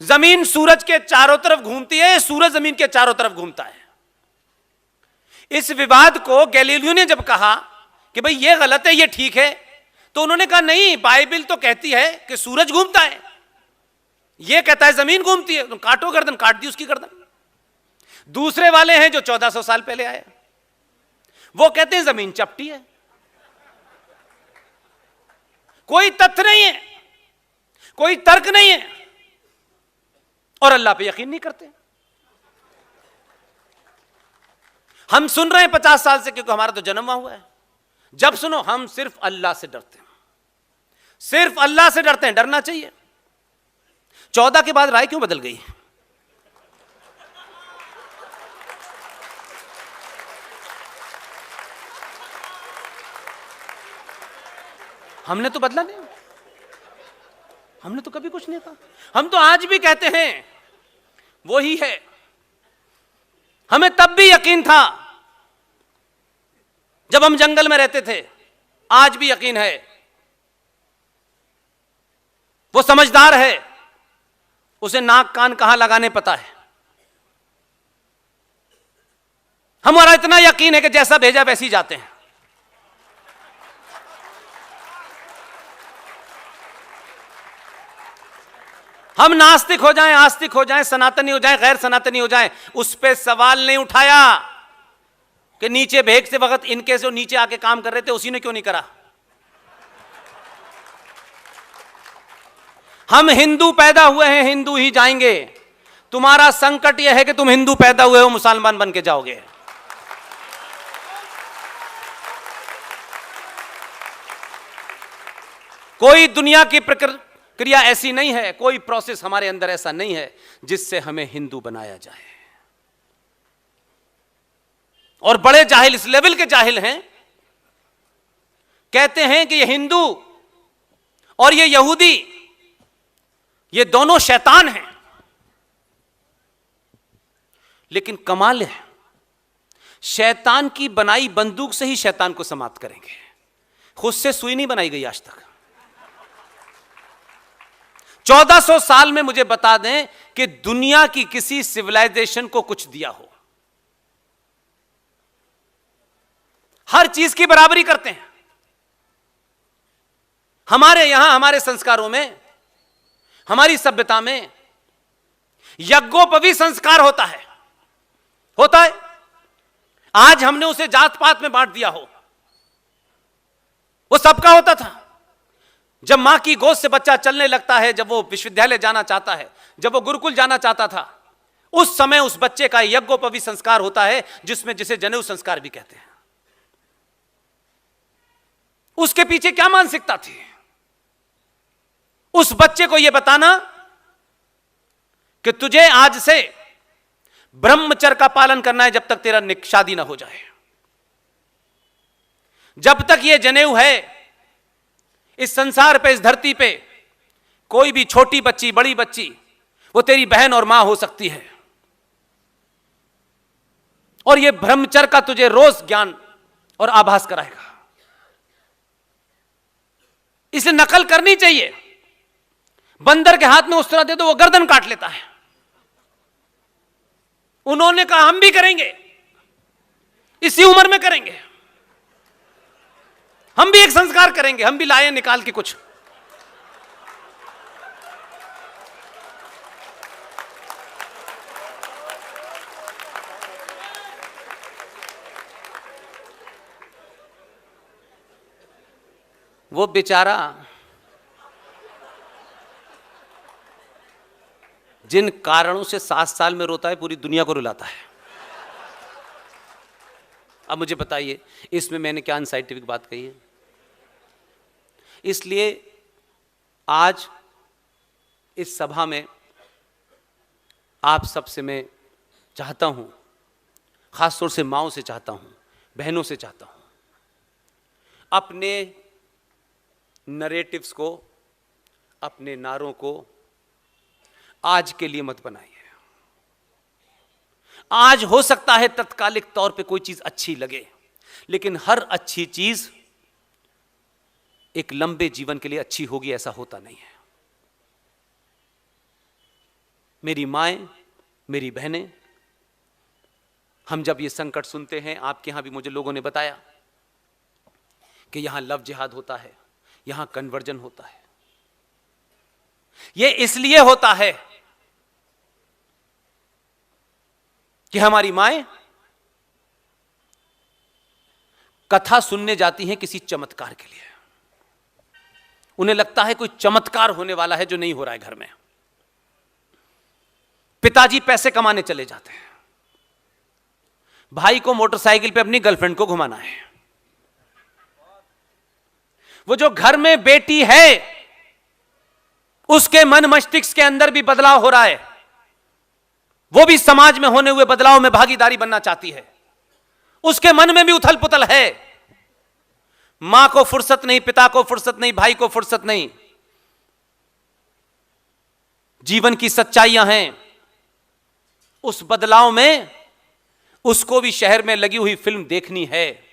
जमीन सूरज के चारों तरफ घूमती है, सूरज जमीन के चारों तरफ घूमता है। इस विवाद को गैलीलियो ने जब कहा कि भाई ये गलत है, ये ठीक है, तो उन्होंने कहा नहीं, बाइबल तो कहती है कि सूरज घूमता है, ये कहता है जमीन घूमती है, तुम काटो गर्दन, काट दी उसकी गर्दन। दूसरे वाले हैं जो 1400 साल पहले आए, वो कहते हैं जमीन चपटी है। कोई तथ्य नहीं है, कोई तर्क नहीं है, और अल्लाह पे यकीन नहीं करते। हम सुन रहे हैं 50 साल से, क्योंकि हमारा तो जन्म वहां हुआ है। जब सुनो, हम सिर्फ अल्लाह से डरते हैं, सिर्फ अल्लाह से डरते हैं, डरना चाहिए। 14 के बाद राय क्यों बदल गई? हमने तो बदला नहीं, हमने तो कभी कुछ नहीं कहा। हम तो आज भी कहते हैं वही है। हमें तब भी यकीन था जब हम जंगल में रहते थे, आज भी यकीन है। वो समझदार है, उसे नाक कान कहां लगाने पता है। हमारा इतना यकीन है कि जैसा भेजा वैसे ही जाते हैं। हम नास्तिक हो जाएं, आस्तिक हो जाएं, सनातनी हो जाएं, गैर सनातनी हो जाएं, उस पे सवाल नहीं उठाया कि नीचे भेग से वक्त इनके से नीचे आके काम कर रहे थे, उसी ने क्यों नहीं करा। हम हिंदू पैदा हुए हैं, हिंदू ही जाएंगे। तुम्हारा संकट यह है कि तुम हिंदू पैदा हुए हो, मुसलमान बन के जाओगे। कोई दुनिया की प्रक्रिया ऐसी नहीं है, कोई प्रोसेस हमारे अंदर ऐसा नहीं है जिससे हमें हिंदू बनाया जाए। और बड़े जाहिल, इस लेवल के जाहिल हैं, कहते हैं कि ये हिंदू और ये यहूदी, ये दोनों शैतान हैं। लेकिन कमाल है, शैतान की बनाई बंदूक से ही शैतान को समाप्त करेंगे, खुद से सुई नहीं बनाई गई आज तक। 1400 साल में मुझे बता दें कि दुनिया की किसी सिविलाइजेशन को कुछ दिया हो। हर चीज की बराबरी करते हैं। हमारे यहां, हमारे संस्कारों में, हमारी सभ्यता में यज्ञोपवीत संस्कार होता है, होता है। आज हमने उसे जात पात में बांट दिया हो, वो सबका होता था। जब मां की गोद से बच्चा चलने लगता है, जब वो विश्वविद्यालय जाना चाहता है, जब वो गुरुकुल जाना चाहता था, उस समय उस बच्चे का यज्ञोपवीत संस्कार होता है, जिसे जनेऊ संस्कार भी कहते हैं। उसके पीछे क्या मानसिकता थी? उस बच्चे को यह बताना कि तुझे आज से ब्रह्मचर्य का पालन करना है जब तक तेरा शादी ना हो जाए। जब तक यह जनेऊ है इस संसार पे, इस धरती पे, कोई भी छोटी बच्ची, बड़ी बच्ची, वो तेरी बहन और मां हो सकती है। और यह ब्रह्मचर्य का तुझे रोज ज्ञान और आभास कराएगा। इसे नकल करनी चाहिए। बंदर के हाथ में उस्तरा दे दो, वो गर्दन काट लेता है। उन्होंने कहा हम भी करेंगे, इसी उम्र में करेंगे, हम भी एक संस्कार करेंगे, हम भी लाए निकाल के कुछ। वो बेचारा जिन कारणों से 7 साल में रोता है, पूरी दुनिया को रुलाता है। अब मुझे बताइए, इसमें मैंने क्या अनसाइंटिफिक बात कही है? इसलिए आज इस सभा में आप सबसे मैं चाहता हूं, खासतौर से माओं से चाहता हूं, बहनों से चाहता हूं, अपने नरेटिव्स को, अपने नारों को आज के लिए मत बनाइए। आज हो सकता है तत्कालिक तौर पे कोई चीज अच्छी लगे, लेकिन हर अच्छी चीज एक लंबे जीवन के लिए अच्छी होगी ऐसा होता नहीं है। मेरी माएं, मेरी बहनें, हम जब ये संकट सुनते हैं, आपके यहां भी मुझे लोगों ने बताया कि यहां लव जिहाद होता है, यहां कन्वर्जन होता है। यह इसलिए होता है कि हमारी माएं कथा सुनने जाती हैं किसी चमत्कार के लिए। उन्हें लगता है कोई चमत्कार होने वाला है जो नहीं हो रहा है घर में। पिताजी पैसे कमाने चले जाते हैं, भाई को मोटरसाइकिल पे अपनी गर्लफ्रेंड को घुमाना है। वो जो घर में बेटी है उसके मन मस्तिष्क के अंदर भी बदलाव हो रहा है, वो भी समाज में होने हुए बदलाव में भागीदारी बनना चाहती है, उसके मन में भी उथल पुथल है। मां को फुर्सत नहीं, पिता को फुर्सत नहीं, भाई को फुर्सत नहीं। जीवन की सच्चाइयां हैं। उस बदलाव में उसको भी शहर में लगी हुई फिल्म देखनी है,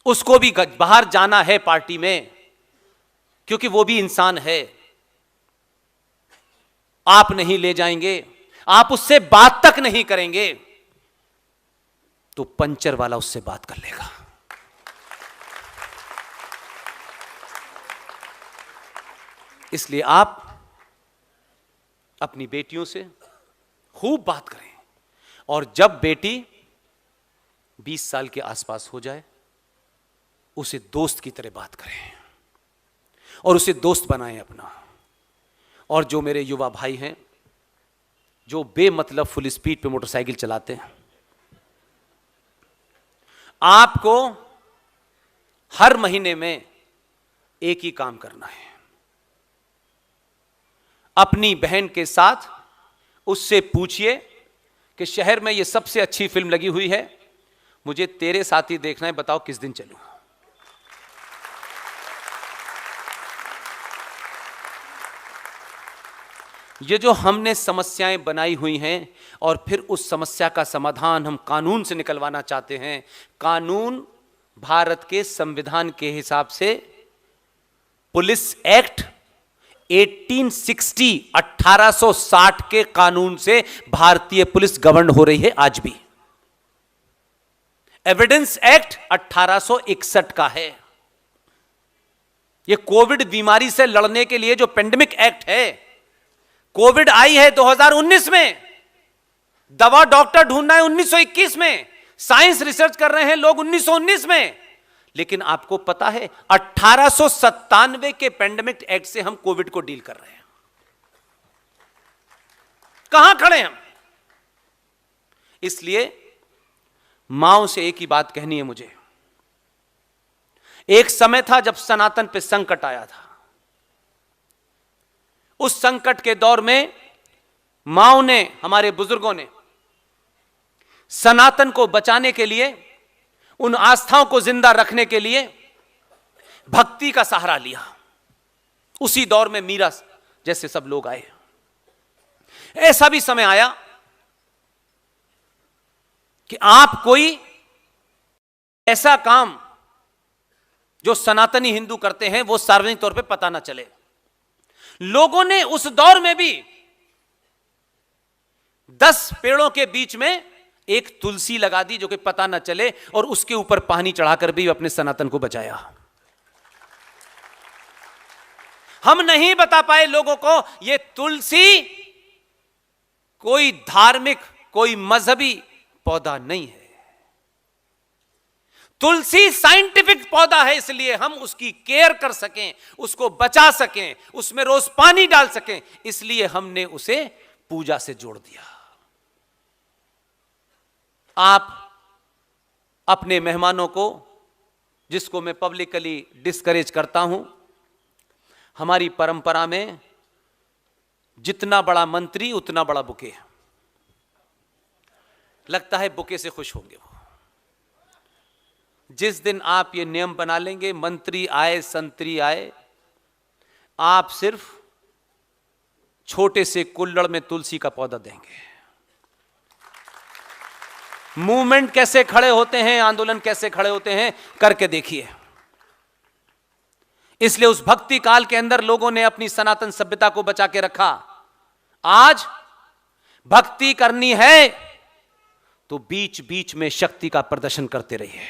उसको भी बाहर जाना है पार्टी में, क्योंकि वो भी इंसान है। आप नहीं ले जाएंगे, आप उससे बात तक नहीं करेंगे, तो पंचर वाला उससे बात कर लेगा। इसलिए आप अपनी बेटियों से खूब बात करें, और जब बेटी 20 साल के आसपास हो जाए उसे दोस्त की तरह बात करें और उसे दोस्त बनाएं अपना। और जो मेरे युवा भाई हैं जो बेमतलब फुल स्पीड पे मोटरसाइकिल चलाते हैं, आपको हर महीने में एक ही काम करना है, अपनी बहन के साथ उससे पूछिए कि शहर में ये सबसे अच्छी फिल्म लगी हुई है, मुझे तेरे साथ ही देखना है, बताओ किस दिन चलूं। ये जो हमने समस्याएं बनाई हुई हैं और फिर उस समस्या का समाधान हम कानून से निकलवाना चाहते हैं। कानून भारत के संविधान के हिसाब से पुलिस एक्ट 1860 1860 के कानून से भारतीय पुलिस गवर्न हो रही है आज भी। एविडेंस एक्ट 1861 का है। यह कोविड बीमारी से लड़ने के लिए जो पेंडेमिक एक्ट है, कोविड आई है 2019 में, दवा डॉक्टर ढूंढना है 1921 में, साइंस रिसर्च कर रहे हैं लोग 1919 में। लेकिन आपको पता है 1897 के पेंडेमिक एक्ट से हम कोविड को डील कर रहे हैं। कहां खड़े हैं हम? इसलिए माओ से एक ही बात कहनी है मुझे। एक समय था जब सनातन पे संकट आया था। उस संकट के दौर में माओ ने, हमारे बुजुर्गों ने सनातन को बचाने के लिए, उन आस्थाओं को जिंदा रखने के लिए भक्ति का सहारा लिया। उसी दौर में मीरा जैसे सब लोग आए। ऐसा भी समय आया कि आप कोई ऐसा काम जो सनातनी हिंदू करते हैं वो सार्वजनिक तौर पे पता ना चले। लोगों ने उस दौर में भी 10 पेड़ों के बीच में एक तुलसी लगा दी जो कि पता ना चले, और उसके ऊपर पानी चढ़ाकर भी अपने सनातन को बचाया। हम नहीं बता पाए लोगों को यह तुलसी कोई धार्मिक, कोई मजहबी पौधा नहीं है। तुलसी साइंटिफिक पौधा है, इसलिए हम उसकी केयर कर सकें, उसको बचा सकें, उसमें रोज पानी डाल सकें, इसलिए हमने उसे पूजा से जोड़ दिया। आप अपने मेहमानों को, जिसको मैं पब्लिकली डिस्करेज करता हूं, हमारी परंपरा में जितना बड़ा मंत्री उतना बड़ा बुके। लगता है बुके से खुश होंगे वो। जिस दिन आप ये नियम बना लेंगे, मंत्री आए संतरी आए, आप सिर्फ छोटे से कुल्हड़ में तुलसी का पौधा देंगे। मूवमेंट कैसे खड़े होते हैं, आंदोलन कैसे खड़े होते हैं, करके देखिए। इसलिए उस भक्ति काल के अंदर लोगों ने अपनी सनातन सभ्यता को बचा के रखा। आज भक्ति करनी है तो बीच बीच में शक्ति का प्रदर्शन करते रहिए।